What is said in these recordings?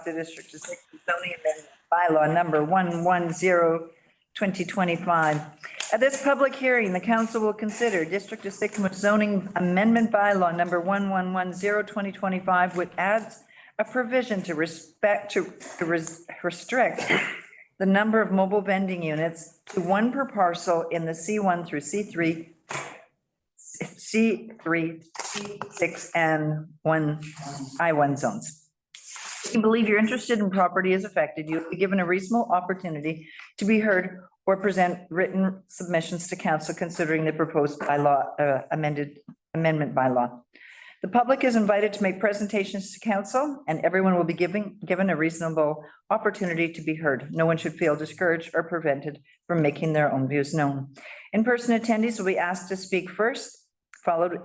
adopt the District of Sycamore zoning amendment bylaw number 110/2025. At this public hearing, the council will consider District of Sycamore zoning amendment bylaw number 1110/2025, which adds a provision to restrict the number of mobile vending units to one per parcel in the C1 through C3, C6, and I1 zones. If you believe you're interested in property is affected, you'll be given a reasonable opportunity to be heard or present written submissions to council considering the proposed bylaw, amendment bylaw. The public is invited to make presentations to council, and everyone will be given a reasonable opportunity to be heard. No one should feel discouraged or prevented from making their own views known. In-person attendees will be asked to speak first, followed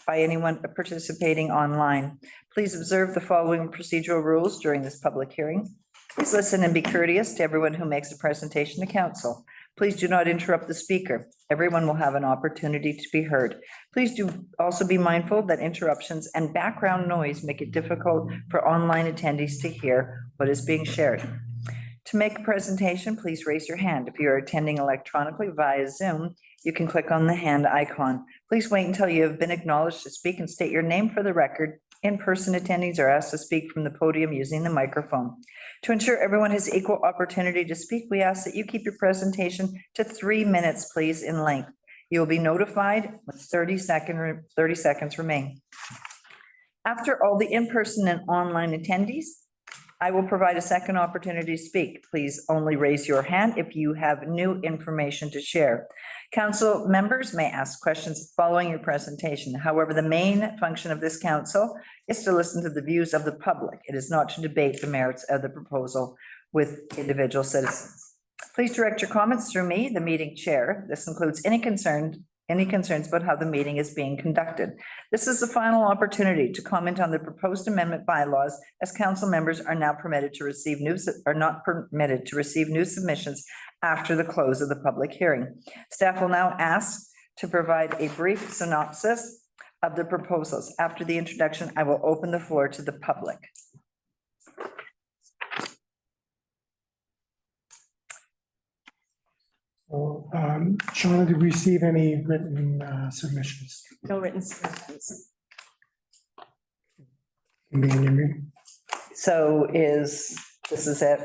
by anyone participating online. Please observe the following procedural rules during this public hearing. Please listen and be courteous to everyone who makes a presentation to council. Please do not interrupt the speaker. Everyone will have an opportunity to be heard. Please do also be mindful that interruptions and background noise make it difficult for online attendees to hear what is being shared. To make a presentation, please raise your hand. If you are attending electronically via Zoom, you can click on the hand icon. Please wait until you have been acknowledged to speak and state your name for the record. In-person attendees are asked to speak from the podium using the microphone. To ensure everyone has equal opportunity to speak, we ask that you keep your presentation to 3 minutes, please, in length. You will be notified when 30 seconds remain. After all the in-person and online attendees, I will provide a second opportunity to speak. Please only raise your hand if you have new information to share. Council members may ask questions following your presentation. However, the main function of this council is to listen to the views of the public. It is not to debate the merits of the proposal with individual citizens. Please direct your comments through me, the meeting chair. This includes any concerns about how the meeting is being conducted. This is the final opportunity to comment on the proposed amendment bylaws, as council members are now permitted to receive not permitted to receive new submissions after the close of the public hearing. Staff will now ask to provide a brief synopsis of the proposals. After the introduction, I will open the floor to the public. So, Shauna, did we receive any written submissions? No written submissions. So this is it?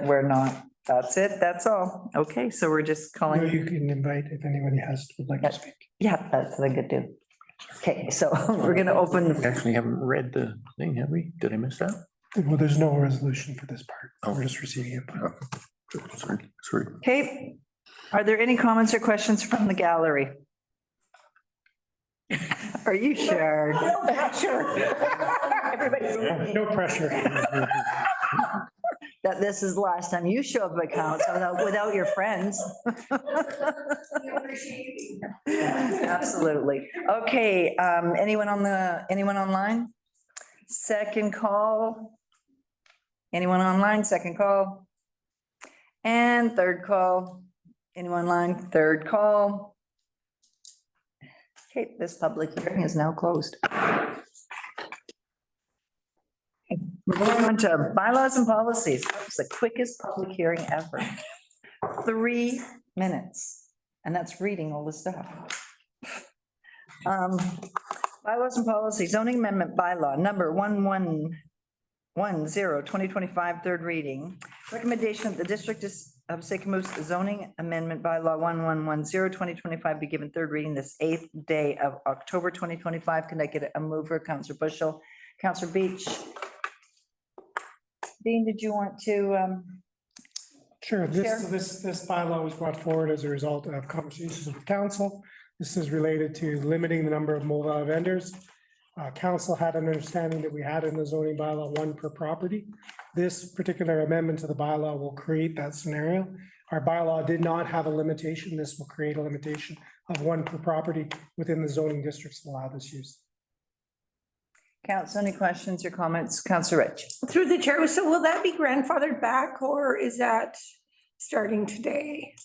That's it? That's all? Okay, so we're just calling. No, you can invite if anybody would like to speak. Yeah, that's what I could do. Okay, so we're going to open. We actually haven't read the thing, have we? Did I miss that? Well, there's no resolution for this part. Oh. We're just receiving it. Sorry. Okay, are there any comments or questions from the gallery? Are you sure? Sure. Everybody's. No pressure. That this is the last time you show up at council without your friends. Absolutely. Okay, anyone online? Second call. Anyone online? Second call. And third call. Anyone online? Third call. Okay, this public hearing is now closed. We're going on to bylaws and policies. It's the quickest public hearing ever. 3 minutes, and that's reading all the stuff. Bylaws and policies, zoning amendment bylaw number 1110/2025, third reading. Recommendation of the District of Sycamoose zoning amendment bylaw 1110/2025 be given third reading this 8th day of October 2025. Can I get a mover? Councillor Bushell, Councillor Beach. Dean, did you want to? Sure. This bylaw was brought forward as a result of conversations with council. This is related to limiting the number of mobile vendors. Council had an understanding that we had in the zoning bylaw 1 per property. This particular amendment to the bylaw will create that scenario. Our bylaw did not have a limitation. This will create a limitation of 1 per property within the zoning districts that allow this use. Council, any questions or comments? Councillor Rich. Through the chair, so will that be grandfathered back or is that starting today?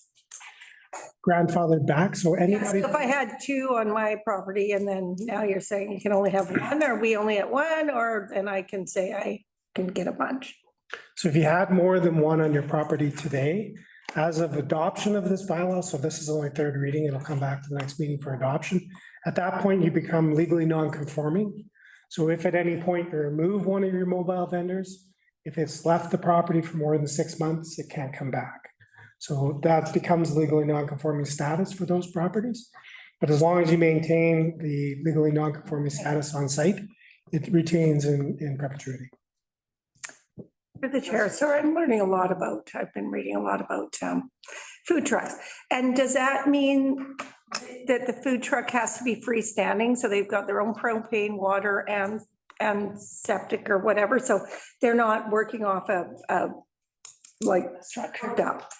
Grandfathered back, so anybody. So if I had 2 on my property and then now you're saying you can only have 1, are we only at 1, or then I can say I can get a bunch? So if you had more than one on your property today, as of adoption of this bylaw, so this is only third reading, it'll come back to the next meeting for adoption. At that point, you become legally non-conforming. So if at any point you remove one of your mobile vendors, if it's left the property for more than 6 months, it can't come back. So that becomes legally non-conforming status for those properties. But as long as you maintain the legally non-conforming status on site, it retains in perpetuity. Through the chair, so I'm learning a lot about, I've been reading a lot about food trucks. And does that mean that the food truck has to be freestanding? So they've got their own propane, water and septic or whatever. So they're not working off a like structured up.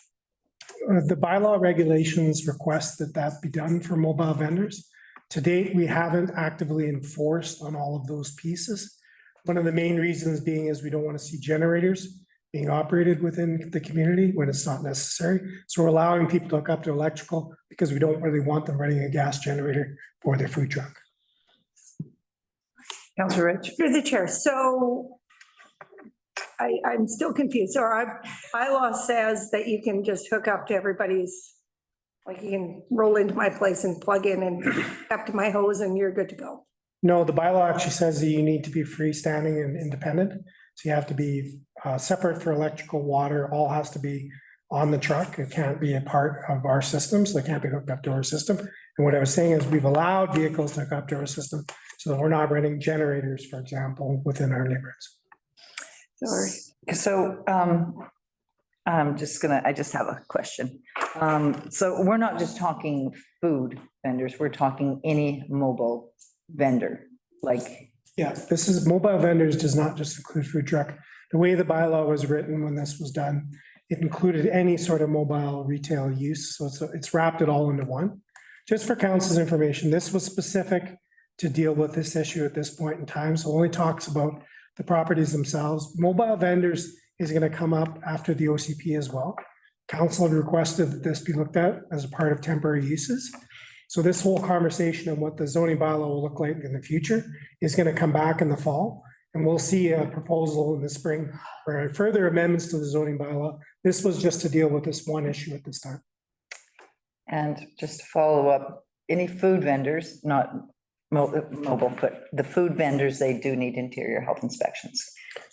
The bylaw regulations request that that be done for mobile vendors. To date, we haven't actively enforced on all of those pieces. One of the main reasons being is we don't want to see generators being operated within the community when it's not necessary. So we're allowing people to hook up to electrical because we don't really want them running a gas generator for their food truck. Councillor Rich? Through the chair, so I'm still confused. So our bylaw says that you can just hook up to everybody's, like you can roll into my place and plug in and up to my hose and you're good to go. No, the bylaw actually says that you need to be freestanding and independent. So you have to be separate for electrical, water, all has to be on the truck. It can't be a part of our systems. They can't be hooked up to our system. And what I was saying is we've allowed vehicles to hook up to our system so that we're not running generators, for example, within our neighborhoods. Sorry. So I just have a question. So we're not just talking food vendors, we're talking any mobile vendor, like. Yeah, this is mobile vendors does not just include food truck. The way the bylaw was written when this was done, it included any sort of mobile retail use. So it's wrapped it all into one. Just for council's information, this was specific to deal with this issue at this point in time. So only talks about the properties themselves. Mobile vendors is going to come up after the OCP as well. Council had requested that this be looked at as a part of temporary uses. So this whole conversation on what the zoning bylaw will look like in the future is going to come back in the fall. And we'll see a proposal in the spring for further amendments to the zoning bylaw. This was just to deal with this one issue at this time. And just to follow up, any food vendors, not mobile, but the food vendors, they do need interior health inspections.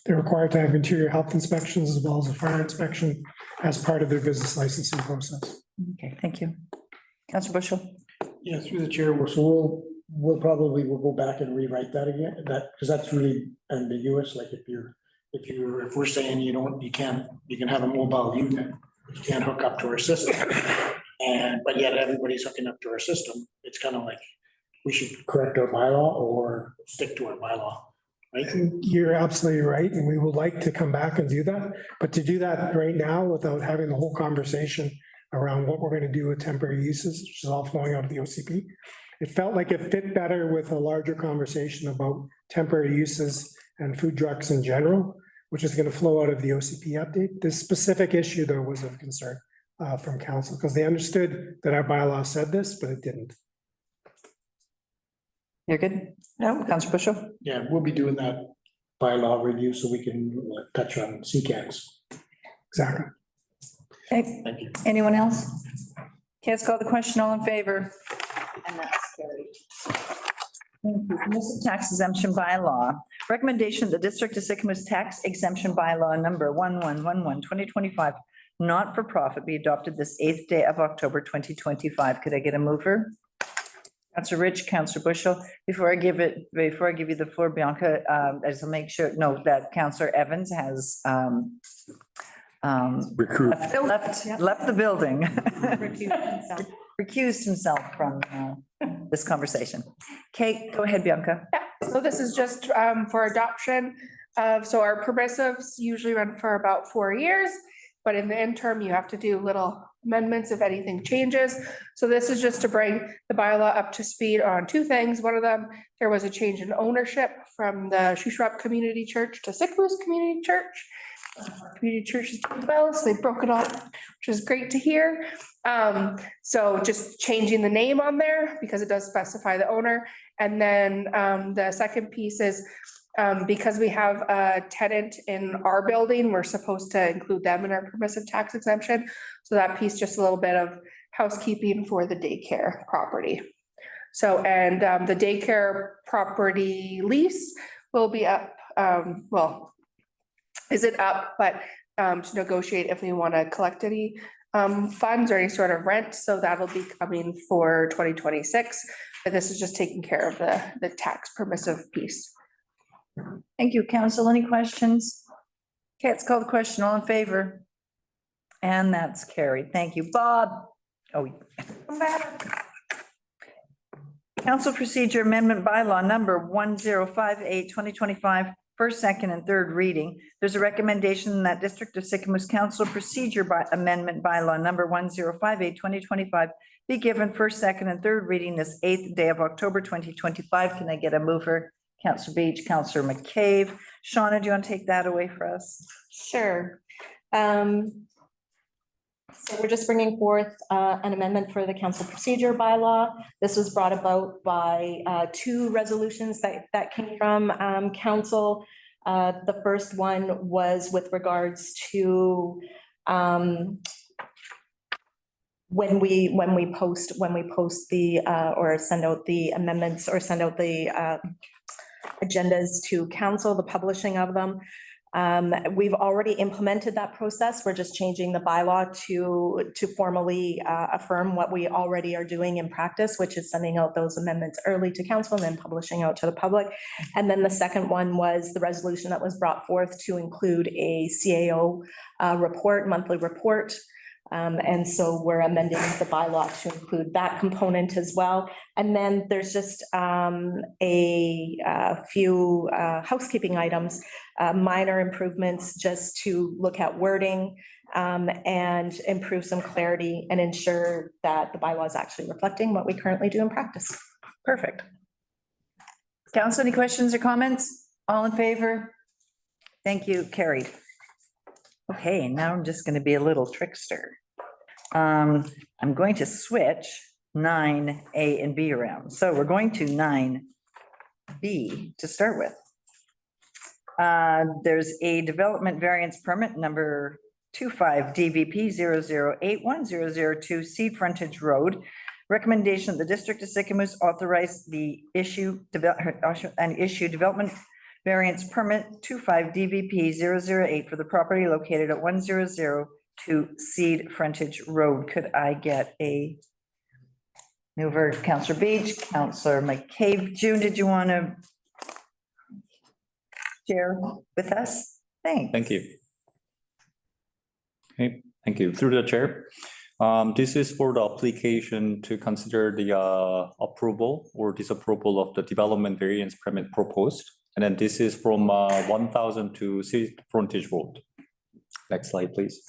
They're required to have interior health inspections as well as a fire inspection as part of their business licensing process. Okay, thank you. Councillor Bushel? Yeah, through the chair, so we'll probably go back and rewrite that again, because that's really ambiguous, like if we're saying you can have a mobile unit, you can't hook up to our system. But yet everybody's hooking up to our system, it's kind of like, we should correct our bylaw or stick to our bylaw, right? You're absolutely right, and we would like to come back and do that, but to do that right now without having the whole conversation around what we're going to do with temporary uses, which is all flowing out of the OCP. It felt like it fit better with a larger conversation about temporary uses and food trucks in general, which is going to flow out of the OCP update. This specific issue, though, was of concern from council because they understood that our bylaw said this, but it didn't. You're good? No, Councillor Bushel? Yeah, we'll be doing that bylaw review so we can touch on CCANs. Exactly. Okay, Thank you. anyone else? Okay, let's call the question. All in favor? And that's carried. Thank you. Municipal tax exemption bylaw. Recommendation, the District of Sycamore's tax exemption bylaw number 1111/2025, not for profit, be adopted this 8th day of October 2025. Could I get a mover? Councillor Rich, Councillor Bushel. Before I give you the floor, Bianca, I just will make sure, no, that Councillor Evans has left the building. Recused himself from this conversation. Kate, go ahead, Bianca. So this is just for adoption of, so our permissives usually run for about 4 years, but in the interim, you have to do little amendments if anything changes. So this is just to bring the bylaw up to speed on two things. One of them, there was a change in ownership from the Shushrop Community Church to Sycamore's Community Church. Community church is doing well, so they broke it up, which is great to hear. So just changing the name on there because it does specify the owner. And then the second piece is Because we have a tenant in our building, we're supposed to include them in our permissive tax exemption. So that piece, just a little bit of housekeeping for the daycare property. So, and the daycare property lease will be up, well, is it up, but to negotiate if we want to collect any funds or any sort of rent. So that'll be coming for 2026. But this is just taking care of the tax permissive piece. Thank you, council. Any questions? Okay, it's called the question. All in favor? And that's carried. Thank you. Bob? Oh. Council procedure amendment bylaw number 1058, 2025, first, second, and third reading. There's a recommendation that District of Sycamoose Council procedure by amendment bylaw number 1058, 2025 be given first, second, and third reading this 8th day of October, 2025. Can I get a mover? Councillor Beach, Councillor McCabe. Shauna, do you want to take that away for us? Sure. So we're just bringing forth an amendment for the council procedure bylaw. This was brought about by two resolutions that came from council. The first one was with regards to when we post the or send out the amendments or send out the agendas to council, the publishing of them. We've already implemented that process. We're just changing the bylaw to formally affirm what we already are doing in practice, which is sending out those amendments early to council and then publishing out to the public. And then the second one was the resolution that was brought forth to include a CAO report, monthly report. And so we're amending the bylaw to include that component as well. And then there's just a few housekeeping items, minor improvements just to look at wording and improve some clarity and ensure that the bylaw is actually reflecting what we currently do in practice. Perfect. Council, any questions or comments? All in favor? Thank you. Carried. Okay, now I'm just going to be a little trickster. I'm going to switch 9A and B around. So we're going to 9B to start with. There's a development variance permit number 25 DVP 00810002 Seed Frontage Road. Recommendation, the District of Sycamoose authorize the issue development variance permit 25 DVP 008 for the property located at 1002 Seed Frontage Road. Could I get a mover? Councillor Beach, Councillor McCabe. June, did you want to share with us? Thanks. Thank you. Okay, thank you. Through the chair. This is for the application to consider the approval or disapproval of the development variance permit proposed. And then this is from 1000 to Seed Frontage Road. Next slide, please.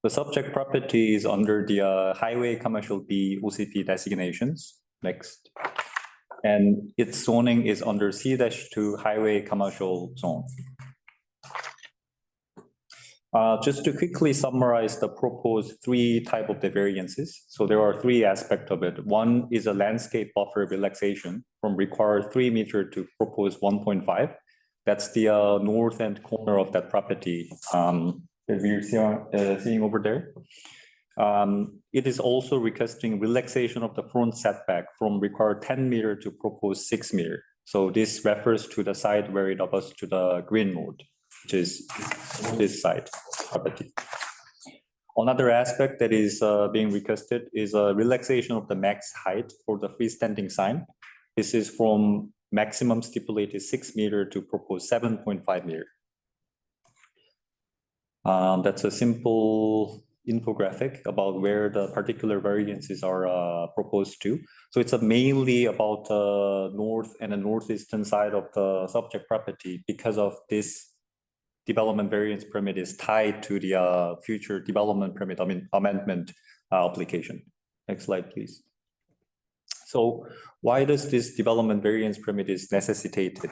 The subject property is under the Highway Commercial B OCP designations. Next. And its zoning is under C-2 Highway Commercial Zone. Just to quickly summarize the proposed three type of the variances. So there are three aspects of it. One is a landscape buffer relaxation from required 3 meter to proposed 1.5. That's the north end corner of that property that we're seeing over there. It is also requesting relaxation of the front setback from required 10 meter to proposed 6 meter. So this refers to the side where it abuts to the green road, which is this side property. Another aspect that is being requested is a relaxation of the max height for the freestanding sign. This is from maximum stipulated 6 meter to proposed 7.5 meter. That's a simple infographic about where the particular variances are proposed to. So it's mainly about the north and the northeastern side of the subject property because of this development variance permit is tied to the future development permit, amendment application. Next slide, please. So why does this development variance permit is necessitated?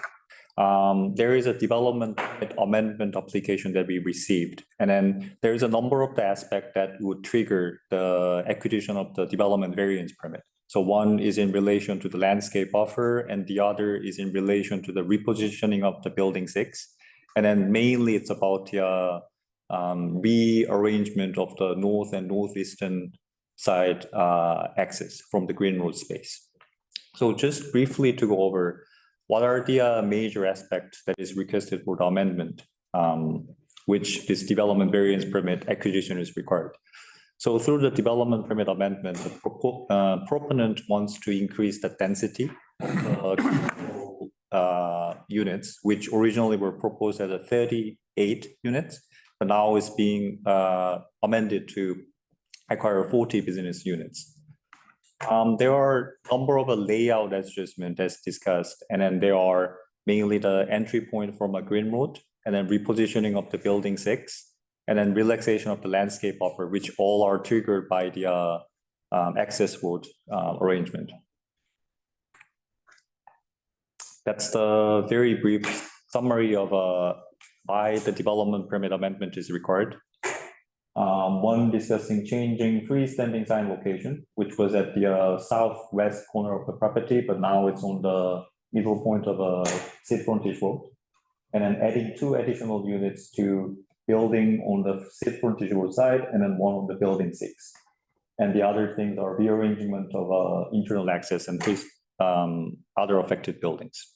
There is a development amendment application that we received, and then there is a number of the aspects that would trigger the acquisition of the development variance permit. So one is in relation to the landscape buffer and the other is in relation to the repositioning of the building 6. And then mainly it's about the rearrangement of the north and northeastern side access from the green road space. So just briefly to go over, what are the major aspects that is requested for the amendment, which this development variance permit acquisition is required. So through the development permit amendment, the proponent wants to increase the density of units, which originally were proposed as a 38 units, but now is being amended to acquire 40 business units. There are a number of layout adjustment as discussed, and then there are mainly the entry point from a green road, and then repositioning of the building 6, and then relaxation of the landscape buffer, which all are triggered by the access road arrangement. That's the very brief summary of why the development permit amendment is required. One discussing changing freestanding sign location, which was at the southwest corner of the property, but now it's on the middle point of a seat frontage road. And then adding 2 additional units to building on the seat frontage road side and then one on the building 6. And the other things are rearrangement of internal access and other affected buildings.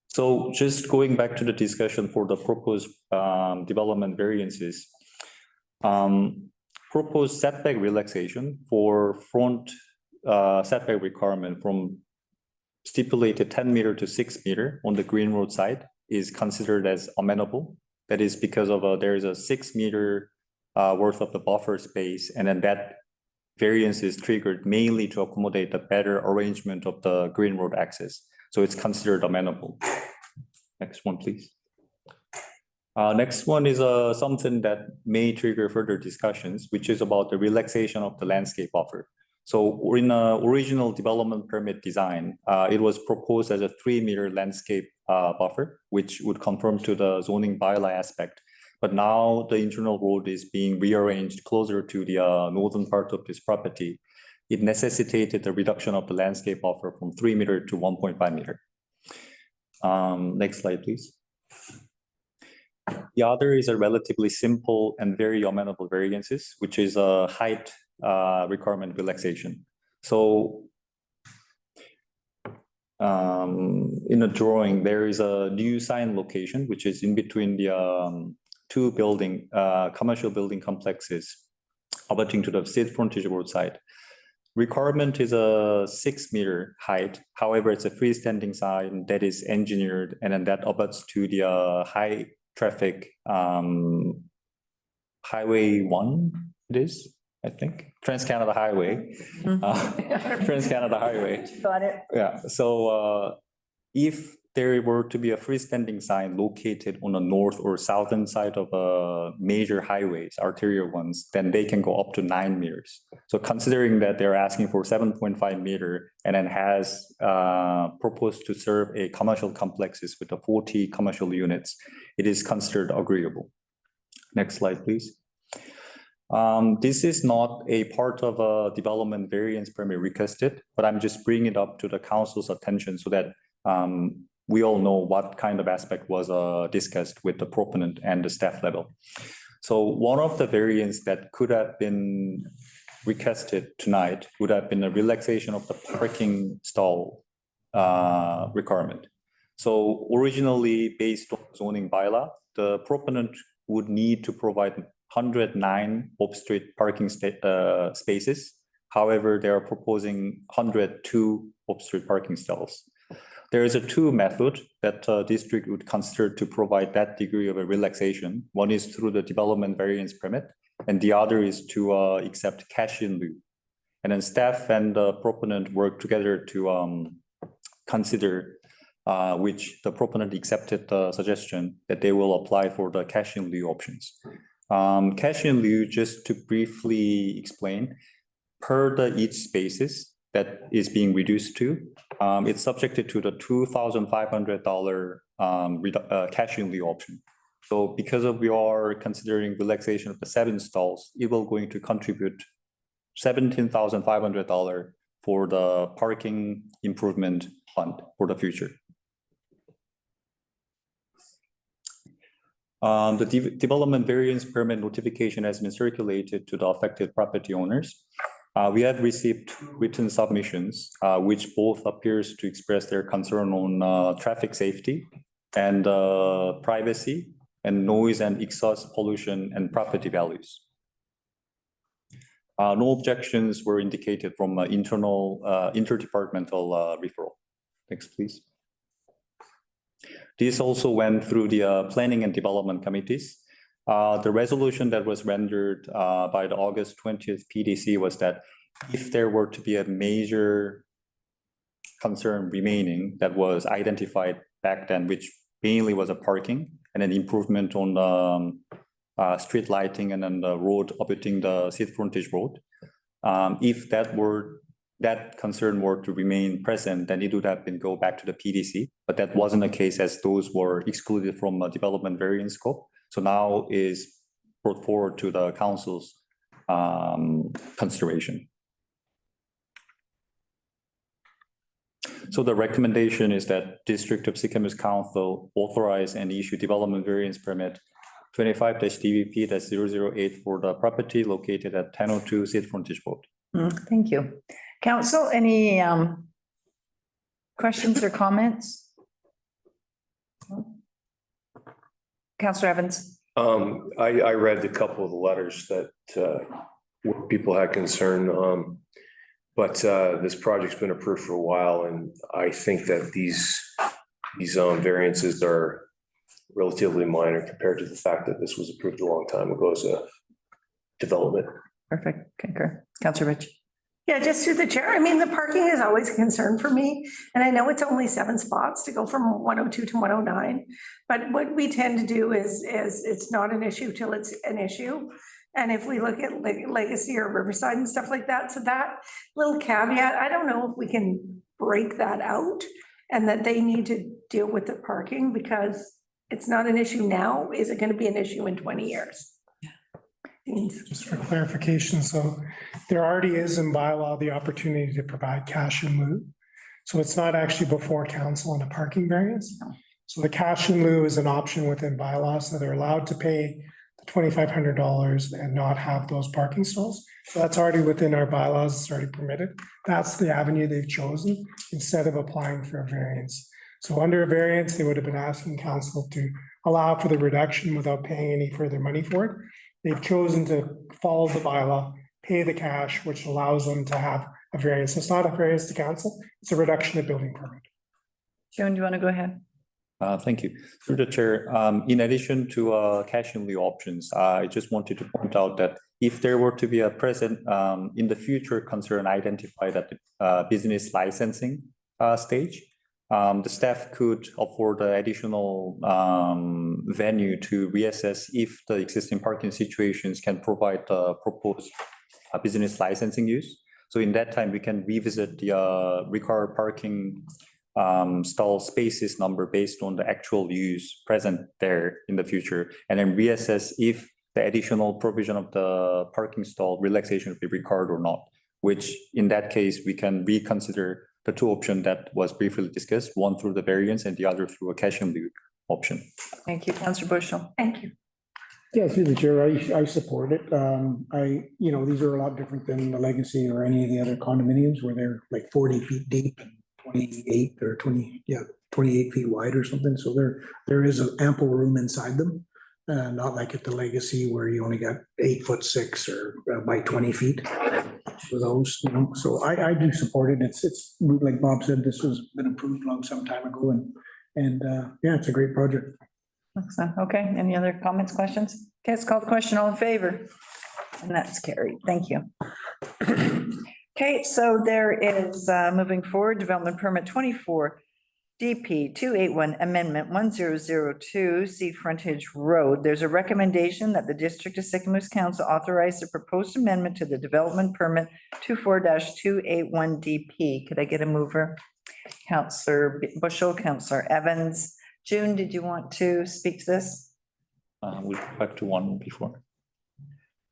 So just going back to the discussion for the proposed development variances, proposed setback relaxation for front setback requirement from stipulated 10 meter to 6 meter on the green road side is considered as amenable. That is because of there is a 6 meter worth of the buffer space, and then that variance is triggered mainly to accommodate the better arrangement of the green road access. So it's considered amenable. Next one, please. Next one is something that may trigger further discussions, which is about the relaxation of the landscape buffer. So in the original development permit design, it was proposed as a 3 meter landscape buffer, which would conform to the zoning bylaw aspect. But now the internal road is being rearranged closer to the northern part of this property. It necessitated the reduction of the landscape buffer from 3 meter to 1.5 meter. Next slide, please. The other is a relatively simple and very amenable variances, which is a height requirement relaxation. So in a drawing, there is a new sign location, which is in between the 2 building, commercial building complexes abutting to the seat frontage road side. Requirement is a 6 meter height. However, it's a freestanding sign that is engineered, and then that abuts to the high traffic Highway 1, it is, I think, Trans-Canada Highway. Trans-Canada Highway. Got it. Yeah, so if there were to be a freestanding sign located on the north or southern side of major highways, arterial ones, then they can go up to 9 meters. So considering that they're asking for 7.5 meter and then has proposed to serve a commercial complexes with the 40 commercial units, it is considered agreeable. Next slide, please. This is not a part of a development variance permit requested, but I'm just bringing it up to the council's attention so that we all know what kind of aspect was discussed with the proponent and the staff level. So one of the variants that could have been requested tonight would have been a relaxation of the parking stall requirement. So originally based on zoning bylaw, the proponent would need to provide 109 off-street parking spaces. However, they are proposing 102 off-street parking stalls. There is a 2 method that district would consider to provide that degree of a relaxation. One is through the development variance permit, and the other is to accept cash in lieu. And then staff and the proponent work together to consider which the proponent accepted the suggestion that they will apply for the cash in lieu options. Cash in lieu, just to briefly explain, per the each spaces that is being reduced to, it's subjected to the $2,500 cash in lieu option. So because of we are considering relaxation of the 7 stalls, it will going to contribute $17,500 for the parking improvement fund for the future. The development variance permit notification has been circulated to the affected property owners. We have received written submissions, which both appears to express their concern on traffic safety and privacy and noise and exhaust pollution and property values. No objections were indicated from interdepartmental referral. Next, please. This also went through the planning and development committees. The resolution that was rendered by the August 20th PDC was that if there were to be a major concern remaining that was identified back then, which mainly was a parking and an improvement on the street lighting and then the road abutting the seat frontage road. If that concern were to remain present, then it would have been go back to the PDC, but that wasn't the case as those were excluded from a development variance scope. So now is brought forward to the council's consideration. So the recommendation is that District of Sycamore's Council authorize and issue development variance permit 25-DVP-008 for the property located at 1002 Seat Frontage Road. Thank you. Council, any questions or comments? Councillor Evans? I read a couple of the letters that where people had concern, but this project's been approved for a while, and I think that these variances are relatively minor compared to the fact that this was approved a long time ago as a development. Perfect, concur. Councillor Rich? Yeah, just through the chair. I mean, the parking is always a concern for me. And I know it's only 7 spots to go from 102 to 109. But what we tend to do is it's not an issue till it's an issue. And if we look at Legacy or Riverside and stuff like that, so that little caveat, I don't know if we can break that out and that they need to deal with the parking because it's not an issue now. Is it going to be an issue in 20 years? Just for clarification, so there already is in bylaw the opportunity to provide cash in lieu. So it's not actually before council on a parking variance. So the cash in lieu is an option within bylaws, so they're allowed to pay the $2,500 and not have those parking stalls. So that's already within our bylaws, it's already permitted. That's the avenue they've chosen instead of applying for a variance. So under a variance, they would have been asking council to allow for the reduction without paying any further money for it. They've chosen to follow the bylaw, pay the cash, which allows them to have a variance. So it's not a variance to council, it's a reduction of building permit. Joan, do you want to go ahead? Thank you. Through the chair, in addition to cash in lieu options, I just wanted to point out that if there were to be a present in the future concern identified at the business licensing stage, the staff could afford the additional venue to reassess if the existing parking situations can provide the proposed business licensing use. So in that time, we can revisit the required parking stall spaces number based on the actual use present there in the future, and then reassess if the additional provision of the parking stall relaxation will be required or not, which in that case, we can reconsider the two options that was briefly discussed, one through the variance and the other through a cash in lieu option. Thank you, Councillor Bushel. Thank you. Yeah, through the chair, I support it. These are a lot different than the Legacy or any of the other condominiums where they're like 40 feet deep and 28 or 28 feet wide or something. So there is an ample room inside them. Not like at the Legacy where you only got 8'6" or by 20 feet for those, So I do support it. It's like Bob said, this has been approved some time ago, and yeah, it's a great project. Excellent. Okay, any other comments, questions? Okay, let's call the question. All in favor? And that's carried. Thank you. Okay, so there is moving forward, development permit 24. DP 281 Amendment 1002 Seat Frontage Road. There's a recommendation that the District of Sycamore's Council authorize the proposed amendment to the development permit 24-281 DP. Could I get a mover? Councillor Bushel, Councillor Evans. June, did you want to speak to this? We'll go back to one before.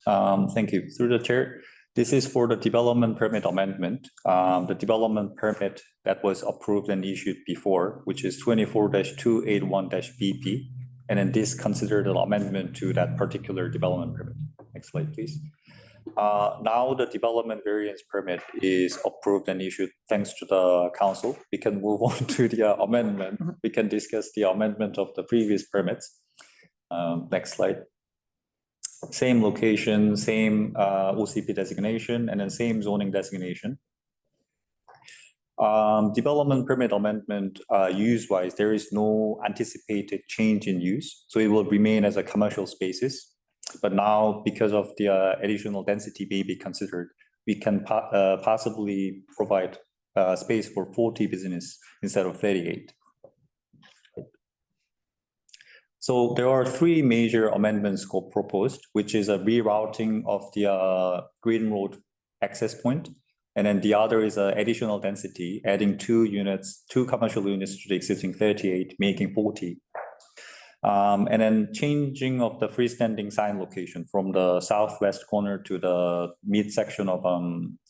Thank you. Through the chair. This is for the development permit amendment. The development permit that was approved and issued before, which is 24-281-BP. And then this considered an amendment to that particular development permit. Next slide, please. Now the development variance permit is approved and issued thanks to the council. We can move on to the amendment. We can discuss the amendment of the previous permits. Next slide. Same location, same OCP designation, and then same zoning designation. Development permit amendment, use-wise, there is no anticipated change in use, so it will remain as a commercial spaces. But now, because of the additional density may be considered, we can possibly provide space for 40 business instead of 38. So there are three major amendments scope proposed, which is a rerouting of the Green Road access point. And then the other is additional density, adding two commercial units to the existing 38, making 40. And then changing of the freestanding sign location from the southwest corner to the midsection of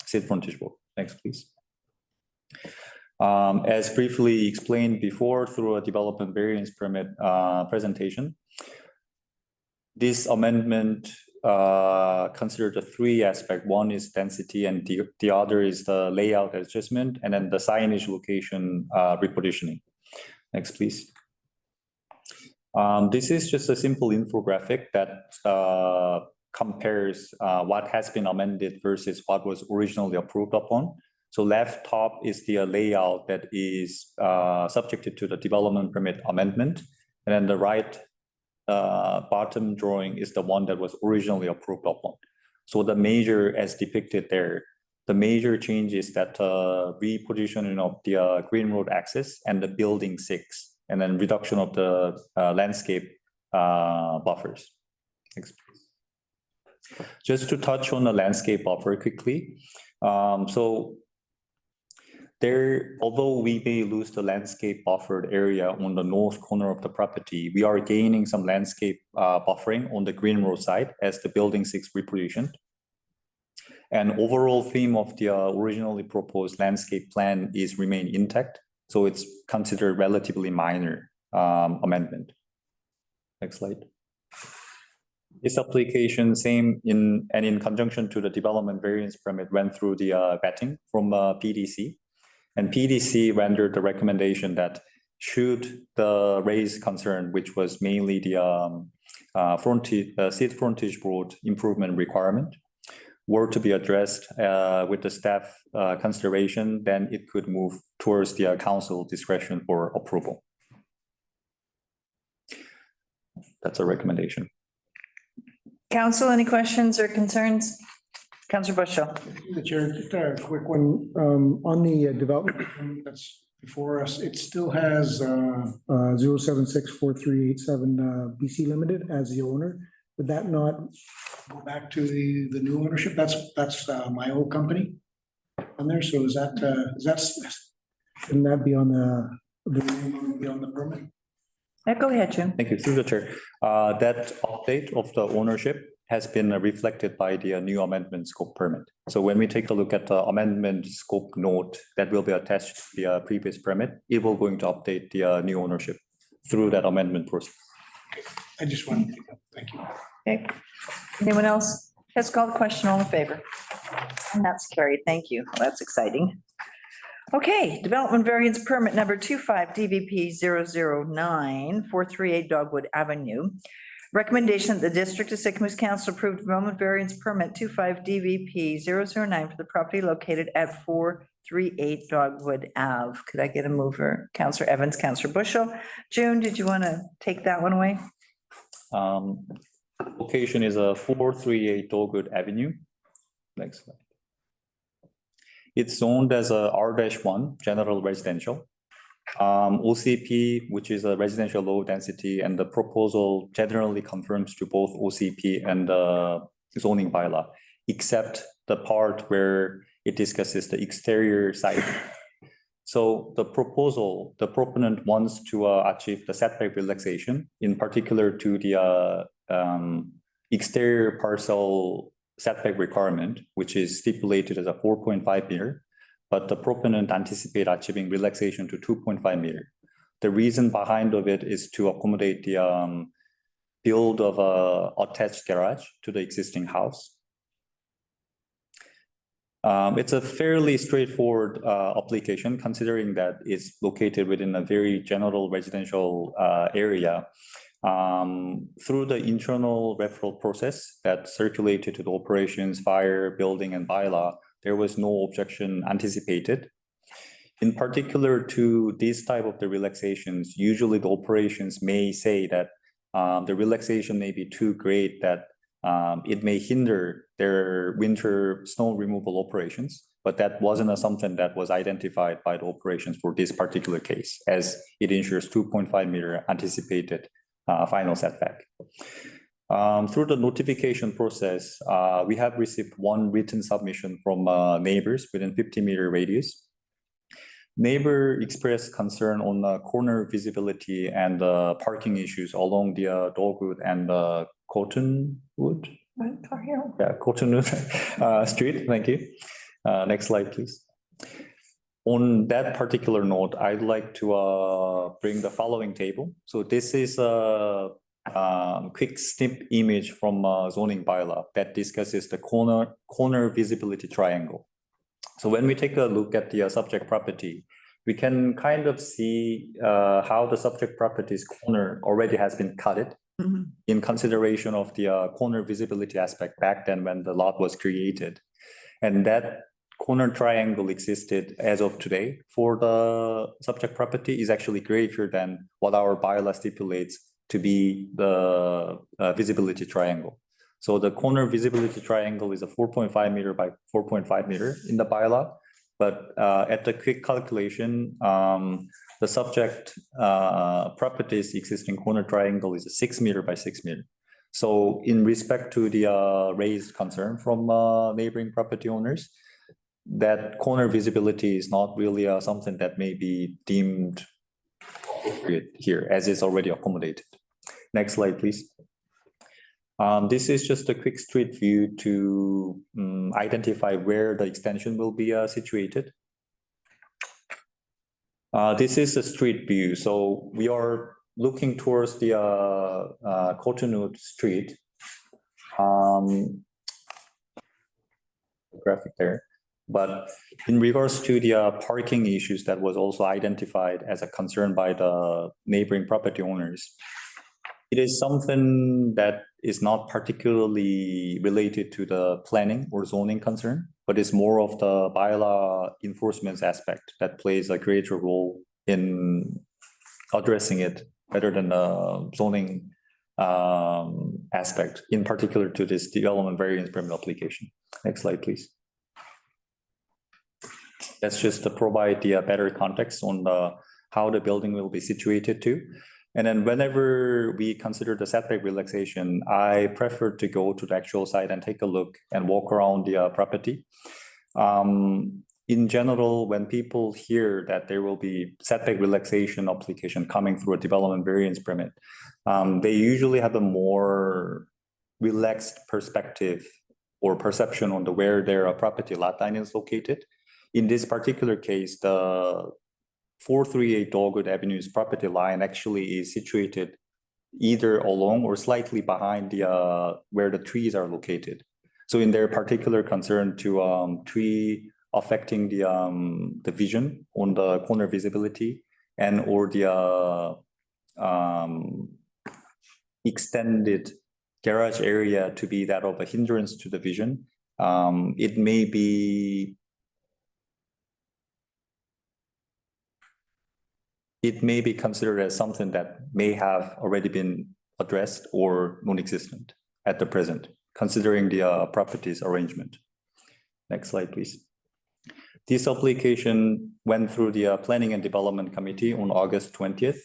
Seat Frontage Road. Next, please. As briefly explained before through a development variance permit presentation, this amendment considered the three aspects. One is density, and the other is the layout adjustment, and then the signage location repositioning. Next, please. This is just a simple infographic that compares what has been amended versus what was originally approved upon. So left top is the layout that is subjected to the development permit amendment. And then the right bottom drawing is the one that was originally approved upon. So the major, as depicted there, the major change is that repositioning of the Green Road access and the building 6, and then reduction of the landscape buffers. Next, please. Just to touch on the landscape buffer quickly. So there, although we may lose the landscape buffered area on the north corner of the property, we are gaining some landscape buffering on the Green Road side as the building 6 repositioned. And overall theme of the originally proposed landscape plan is remain intact. So it's considered relatively minor amendment. Next slide. This application, same in conjunction to the development variance permit, went through the vetting from PDC. And PDC rendered the recommendation that should the raised concern, which was mainly the Seat Frontage Road improvement requirement, were to be addressed with the staff consideration, then it could move towards the council discretion for approval. That's a recommendation. Council, any questions or concerns? Councillor Bushell. The chair, just a quick one, on the development that's before us, it still has 0764387 BC Limited as the owner. Would that not go back to the new ownership? That's my old company on there. So is that shouldn't that be on the permit? Yeah, go ahead, Jim. Thank you, through the chair. That update of the ownership has been reflected by the new amendment scope permit. So when we take a look at the amendment scope note that will be attached to the previous permit, it will going to update the new ownership through that amendment process. I just wanted to, thank you. Okay. Anyone else? Let's call the question. All in favor? And that's carried. Thank you. Well, that's exciting. Okay, development variance permit number 25 DVP 009-438 Dogwood Avenue. Recommendation that the District of Sycamoose Council approve development variance permit 25 DVP 009 for the property located at 438 Dogwood Ave. Could I get a mover? Councillor Evans, Councillor Bushell. June, did you want to take that one away? Location is 438 Dogwood Avenue. Next slide. It's zoned as a R-1 general residential. OCP, which is a residential low density, and the proposal generally confirms to both OCP and the zoning bylaw, except the part where it discusses the exterior side. So the proposal, the proponent wants to achieve the setback relaxation, in particular to the exterior parcel setback requirement, which is stipulated as a 4.5 meter, but the proponent anticipate achieving relaxation to 2.5 meter. The reason behind of it is to accommodate the build of a attached garage to the existing house. It's a fairly straightforward application, considering that it's located within a very general residential area. Through the internal referral process that circulated to the operations, fire, building, and bylaw, there was no objection anticipated. In particular to this type of the relaxations, usually the operations may say that the relaxation may be too great that it may hinder their winter snow removal operations, but that wasn't something that was identified by the operations for this particular case, as it ensures 2.5 meter anticipated final setback. Through the notification process, we have received one written submission from neighbors within 50-meter radius. Neighbor expressed concern on the corner visibility and parking issues along the Dogwood and Cottonwood. Yeah, Cottonwood Street. Thank you. Next slide, please. On that particular note, I'd like to bring the following table. So this is a quick snip image from zoning bylaw that discusses the corner visibility triangle. So when we take a look at the subject property, we can kind of see how the subject property's corner already has been cutted in consideration of the corner visibility aspect back then when the lot was created. And that corner triangle existed as of today for the subject property is actually greater than what our bylaw stipulates to be the visibility triangle. So the corner visibility triangle is a 4.5 meter by 4.5 meter in the bylaw, but at the quick calculation, the subject property's existing corner triangle is a 6 meter by 6 meter. So in respect to the raised concern from neighboring property owners, that corner visibility is not really something that may be deemed appropriate here, as is already accommodated. Next slide, please. This is just a quick street view to identify where the extension will be situated. This is a street view. So we are looking towards the Cottonwood Street. Graphic there. But in regards to the parking issues that was also identified as a concern by the neighboring property owners, it is something that is not particularly related to the planning or zoning concern, but it's more of the bylaw enforcement aspect that plays a greater role in addressing it better than the zoning aspect, in particular to this development variance permit application. Next slide, please. That's just to provide the better context on how the building will be situated to. And then whenever we consider the setback relaxation, I prefer to go to the actual site and take a look and walk around the property. In general, when people hear that there will be setback relaxation application coming through a development variance permit, they usually have a more relaxed perspective or perception on where their property lot line is located. In this particular case, the 438 Dogwood Avenue's property line actually is situated either along or slightly behind the where the trees are located. So in their particular concern to tree affecting the vision on the corner visibility and or the extended garage area to be that of a hindrance to the vision, it may be considered as something that may have already been addressed or non-existent at the present, considering the property's arrangement. Next slide, please. This application went through the Planning and Development Committee on August 20th.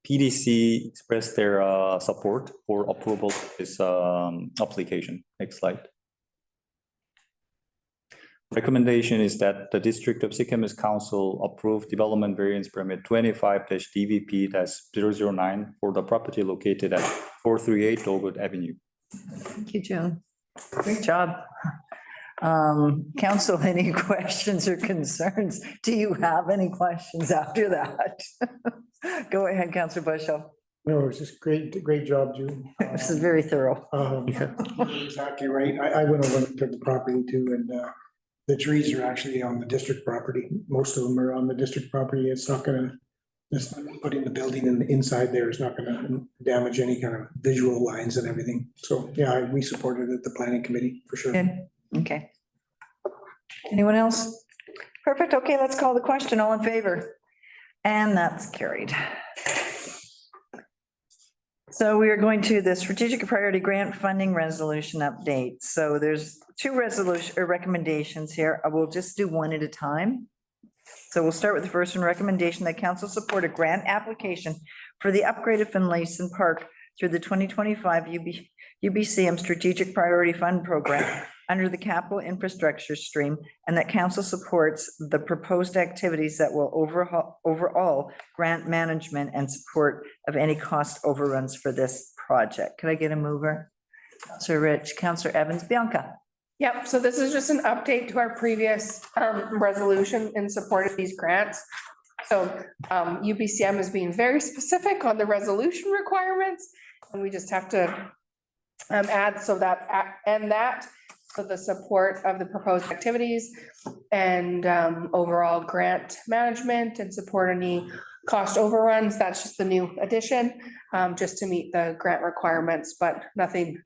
PDC expressed their support for approval of this application. Next slide. Recommendation is that the District of Sikamis Council approve development variance permit 25-DVP-009 for the property located at 438 Dogwood Avenue. Thank you, Joan. Great job. Council, any questions or concerns? Do you have any questions after that? Go ahead, Councillor Bushel. No, it's just great job, Jude. This is very thorough. You're exactly right. I went over to the property too, and the trees are actually on the district property. Most of them are on the district property. It's not gonna, it's not putting the building in the inside there is not gonna damage any kind of visual lines and everything. So, yeah, we supported it, the planning committee, for sure. Good, okay. Anyone else? Perfect, okay, let's call the question. All in favor? And that's carried. So we are going to the strategic priority grant funding resolution update. So there's two resolution or recommendations here. I will just do one at a time. So we'll start with the first one, recommendation that council support a grant application for the upgrade of Finlayson Park through the 2025 UBCM Strategic Priority Fund Program under the capital infrastructure stream, and that council supports the proposed activities that will overall grant management and support of any cost overruns for this project. Could I get a mover? Councillor Rich, Councillor Evans, Bianca. Yep, so this is just an update to our previous resolution in support of these grants. So UBCM is being very specific on the resolution requirements, and we just have to add so that, for the support of the proposed activities and overall grant management and support any cost overruns. That's just the new addition, just to meet the grant requirements, but nothing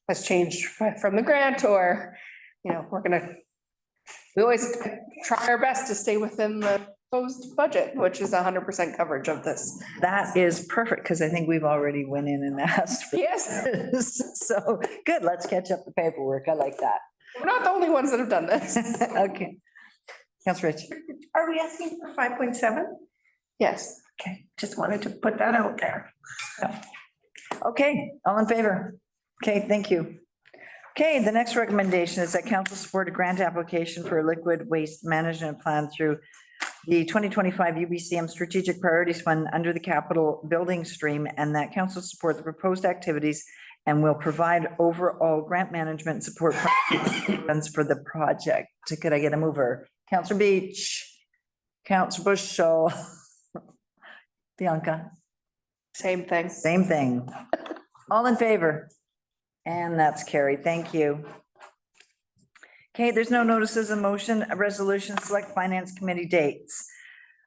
has changed from the grant or, we always try our best to stay within the proposed budget, which is 100% coverage of this. That is perfect, because I think we've already went in and asked for Yes, this. So, good, let's catch up the paperwork. I like that. we're not the only ones that have done this. Okay. Councillor Rich. Are we asking for 5.7? Yes. Okay, just wanted to put that out there. Okay, all in favor? Okay, thank you. Okay, the next recommendation is that council support a grant application for a liquid waste management plan through the 2025 UBCM Strategic Priorities Fund under the capital building stream, and that council support the proposed activities and will provide overall grant management support funds for the project. Could I get a mover? Councillor Beach, Councillor Bushel, Bianca. Same thing. Same thing. All in favor? And that's carried. Thank you. Okay, there's no notices of motion, a resolution, select finance committee dates.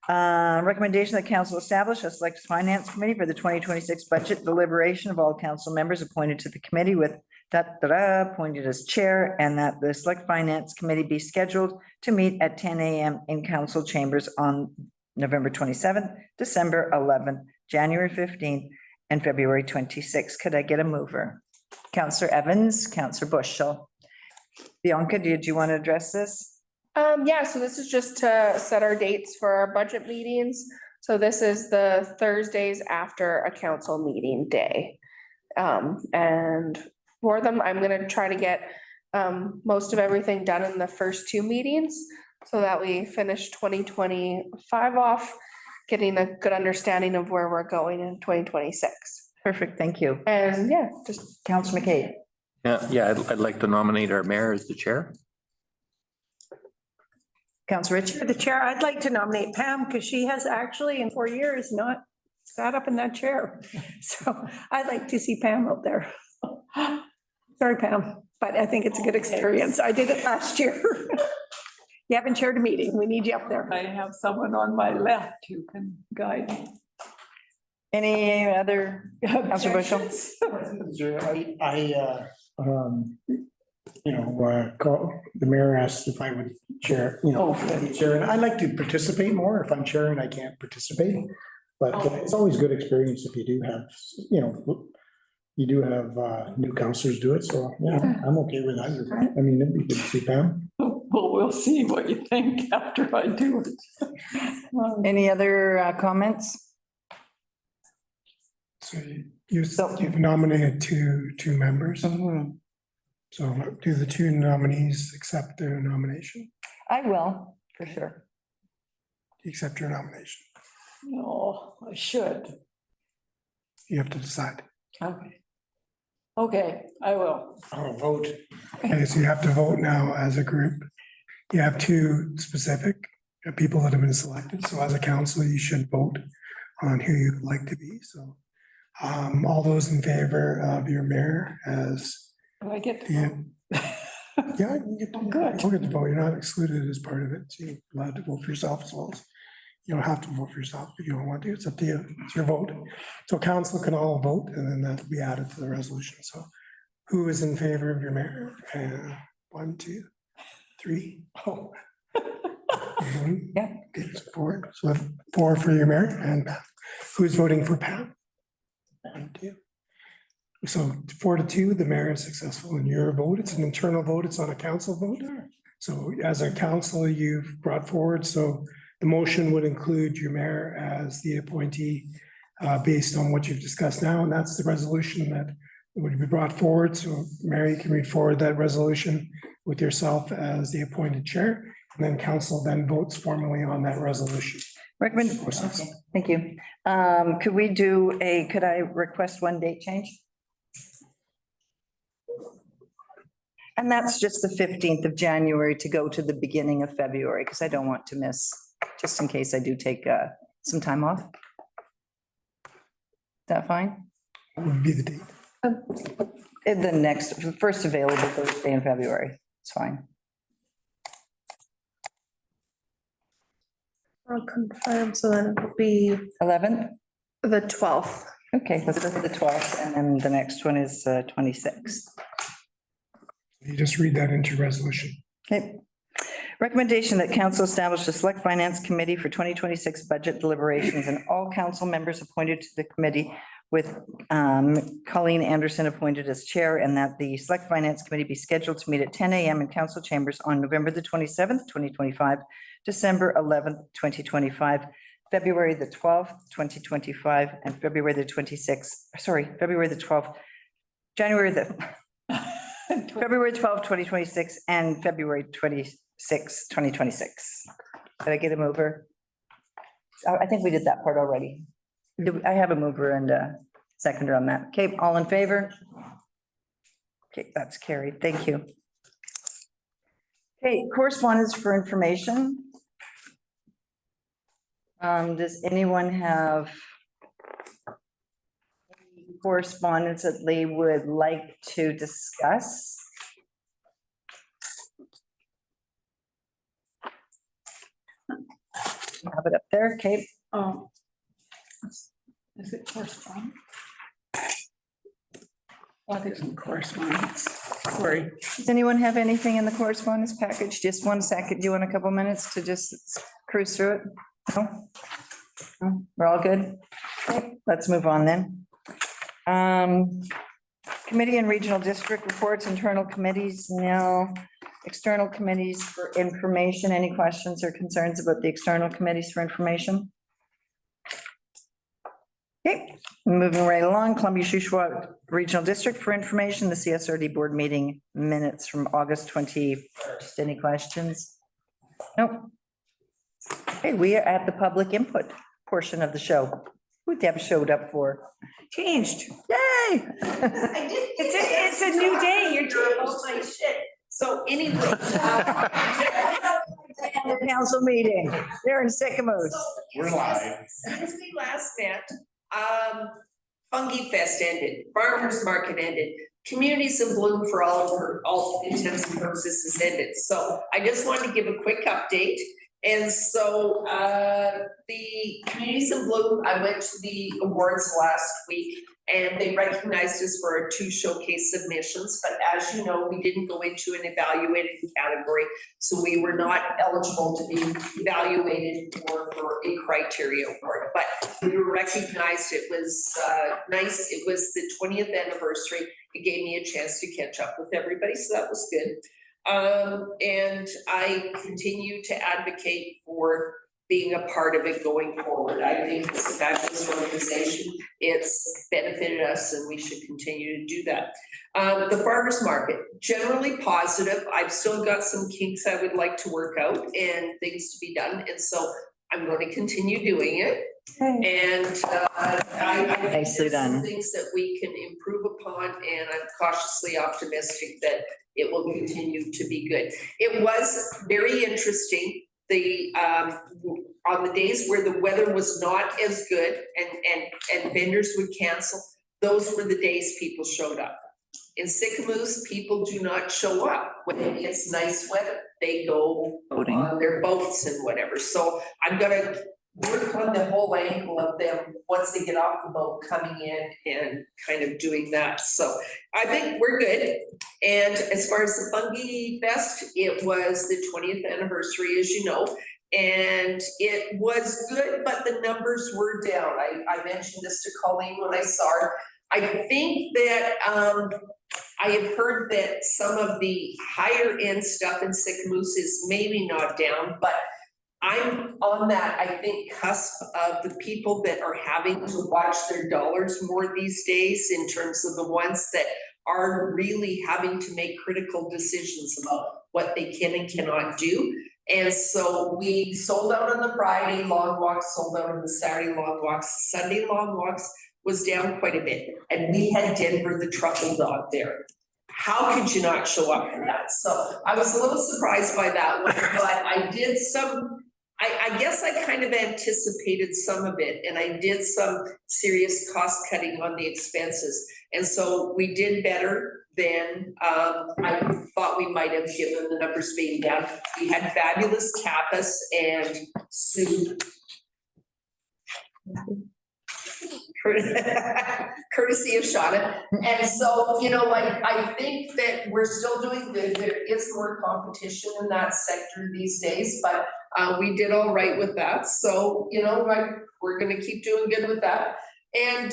Recommendation that council establish a select finance committee for the 2026 budget deliberation of all council members appointed to the committee with appointed as chair, and that the select finance committee be scheduled to meet at 10 a.m. in council chambers on November 27th, December 11th, January 15th, and February 26th. Could I get a mover? Councillor Evans, Councillor Bushel. Bianca, did you want to address this? Yeah, so this is just to set our dates for our budget meetings. So this is the Thursdays after a council meeting day. And for them, I'm gonna try to get most of everything done in the first two meetings so that we finish 2025 off, getting a good understanding of where we're going in 2026. Perfect, thank you. And yeah, just Councillor McCabe. Yeah, I'd like to nominate our mayor as the chair. Councillor Richard. For the chair, I'd like to nominate Pam because she has actually in 4 years not sat up in that chair. So I'd like to see Pam out there. Sorry, Pam, but I think it's a good experience. I did it last year. You haven't chaired a meeting. We need you up there. I have someone on my left who can guide me. Any other, Councillor Bushel? The mayor asked if I would chair, chair, and I'd like to participate more. If I'm chairing, I can't participate. But it's always good experience if you do have, new counselors do it. So, yeah, I'm okay with that. I mean, it'd be good to see Pam. Well, we'll see what you think after I do it. Any other comments? So you've nominated two members. Mhm. So do the two nominees accept their nomination? I will, for sure. Accept your nomination. No, I should. You have to decide. Okay. Okay, I will. I'll vote. Okay, so you have to vote now as a group. You have two specific people that have been selected. So as a council, you should vote on who you'd like to be. So all those in favor of your mayor as Do I get to the, vote? yeah, you get to, Good. you'll get to vote. You're not excluded as part of it. So you're allowed to vote for yourself as well. You don't have to vote for yourself if you don't want to. It's up to you. It's your vote. So council can all vote and then that'll be added to the resolution. So who is in favor of your mayor? 1, 2, 3. Oh. Yeah. Okay, so 4. So 4 for your mayor and Pam. Who's voting for Pam? 1, 2. So 4-2, the mayor is successful in your vote. It's an internal vote. It's not a council vote. So as a council, you've brought forward, so the motion would include your mayor as the appointee based on what you've discussed now, and that's the resolution that would be brought forward. So Mary, you can read forward that resolution with yourself as the appointed chair, and then council then votes formally on that resolution. Recommend, thank you. Could I request one date change? And that's just the 15th of January to go to the beginning of February, because I don't want to miss, just in case I do take some time off. Is that fine? What would be the date? The next, first available Thursday in February, it's fine. I'll confirm, so then it'll be 11th? the 12th. Okay, let's go for the 12th, and then the next one is 26th. You just read that into resolution. Okay. Recommendation that council establish a select finance committee for 2026 budget deliberations and all council members appointed to the committee with Colleen Anderson appointed as chair, and that the select finance committee be scheduled to meet at 10 a.m. in council chambers on November the 27th, 2025, December 11th, 2025, February the 12th, 2025, and February the 26th, February the 12th, February 12th, 2026, and February 26th, 2026. Did I get a mover? I think we did that part already. I have a mover and a seconder on that. Okay, all in favor? Okay, that's carried. Thank you. Okay, correspondence for information. Does anyone have correspondence that they would like to discuss? Have it up there, okay. Is it correspondence? I think some correspondence. Sorry. Does anyone have anything in the correspondence package? Just 1 second. Do you want a couple minutes to just cruise through it? No? No? We're all good? Okay, let's move on then. Committee and regional district reports, internal committees, no. External committees for information. Any questions or concerns about the external committees for information? Okay, moving right along, Columbia Shuswap Regional District for information, the CSRD board meeting minutes from August 21st. Any questions? Nope. Okay, we are at the public input portion of the show. Who Deb showed up for. Changed. Yay! It's a new day. You're taking all my shit. So anyway. The council meeting, they're in Sycamore. We're live. Since we last met, Fungi Fest ended, Farmers Market ended, Communities in Bloom for all intents and purposes has ended. So I just wanted to give a quick update. And so the Communities in Bloom, I went to the awards last week and they recognized us for our 2 showcase submissions. But as you know, we didn't go into an evaluated category. So we were not eligible to be evaluated for a criteria award. But we were recognized. It was nice. It was the 20th anniversary. It gave me a chance to catch up with everybody. So that was good. And I continue to advocate for being a part of it going forward. I think it's a fabulous organization. It's benefited us and we should continue to do that. The farmers market, generally positive. I've still got some kinks I would like to work out and things to be done. And so I'm going to continue doing it. And I think Nicely there's some done. things that we can improve upon, and I'm cautiously optimistic that it will continue to be good. It was very interesting, on the days where the weather was not as good and vendors would cancel, those were the days people showed up. In Sycamoose, people do not show up when it's nice weather. They go Boating. on their boats and whatever. So I'm gonna work on the whole angle of them once they get off the boat, coming in and kind of doing that. So I think we're good. And as far as the Fungi Fest, it was the 20th anniversary, as you know. And it was good, but the numbers were down. I mentioned this to Colleen when I saw her. I think that I have heard that some of the higher end stuff in Sycamoose is maybe not down, but I'm on that, I think, cusp of the people that are having to watch their dollars more these days, in terms of the ones that are really having to make critical decisions about what they can and cannot do. And so we sold out on the Friday long walks, sold out on the Saturday long walks, Sunday long walks was down quite a bit. And we had Denver the Truffle Dog there. How could you not show up for that? So I was a little surprised by that one, but I did some, I guess I kind of anticipated some of it, and I did some serious cost cutting on the expenses. And so we did better than I thought we might have, given the numbers being down. We had fabulous tapas and soup. Courtesy of Shauna. And so, you know, like, I think that we're still doing good. There is more competition in that sector these days, but we did all right with that. So, you know, like, we're gonna keep doing good with that. And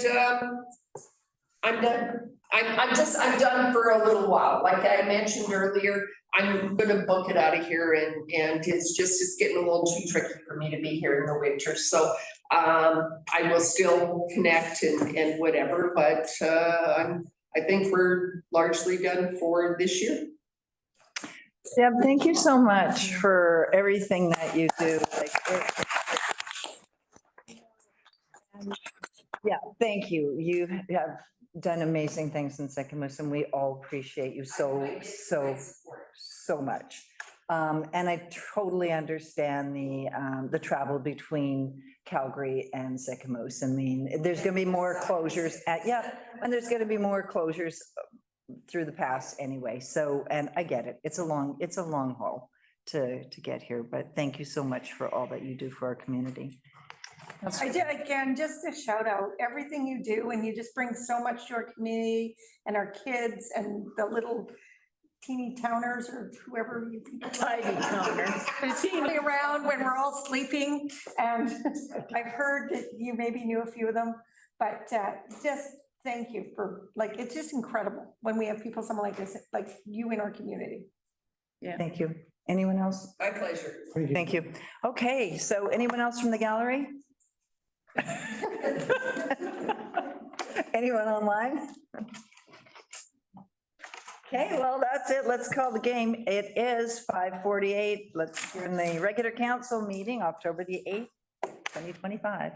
I'm done. I'm done for a little while. Like I mentioned earlier, I'm gonna book it out of here, and it's getting a little too tricky for me to be here in the winter. So I will still connect and whatever, but I think we're largely done for this year. Deb, thank you so much for everything that you do. Yeah, thank you. You have done amazing things in Sycamoose, and we all appreciate you so much. And I totally understand the travel between Calgary and Sycamoose. I mean, there's gonna be more closures and there's gonna be more closures through the pass anyway. So, and I get it. It's a long haul to get here, but thank you so much for all that you do for our community. I did, again, just a shout out, everything you do, and you just bring so much to our community and our kids and the little teeny towners, or whoever you people. Tiny towners. Teeny around when we're all sleeping, and I've heard that you maybe knew a few of them, but just thank you for, like, it's just incredible when we have people, someone like this, like you in our community. Yeah. Thank you. Anyone else? My pleasure. Thank you. Okay, so anyone else from the gallery? Anyone online? Okay, well, that's it. Let's call the game. It is 5:48. Let's turn the regular council meeting, October the 8th, 2025.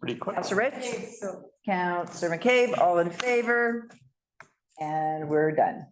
Pretty quick. Councilor Rich, Councilor McCabe, all in favor, and we're done.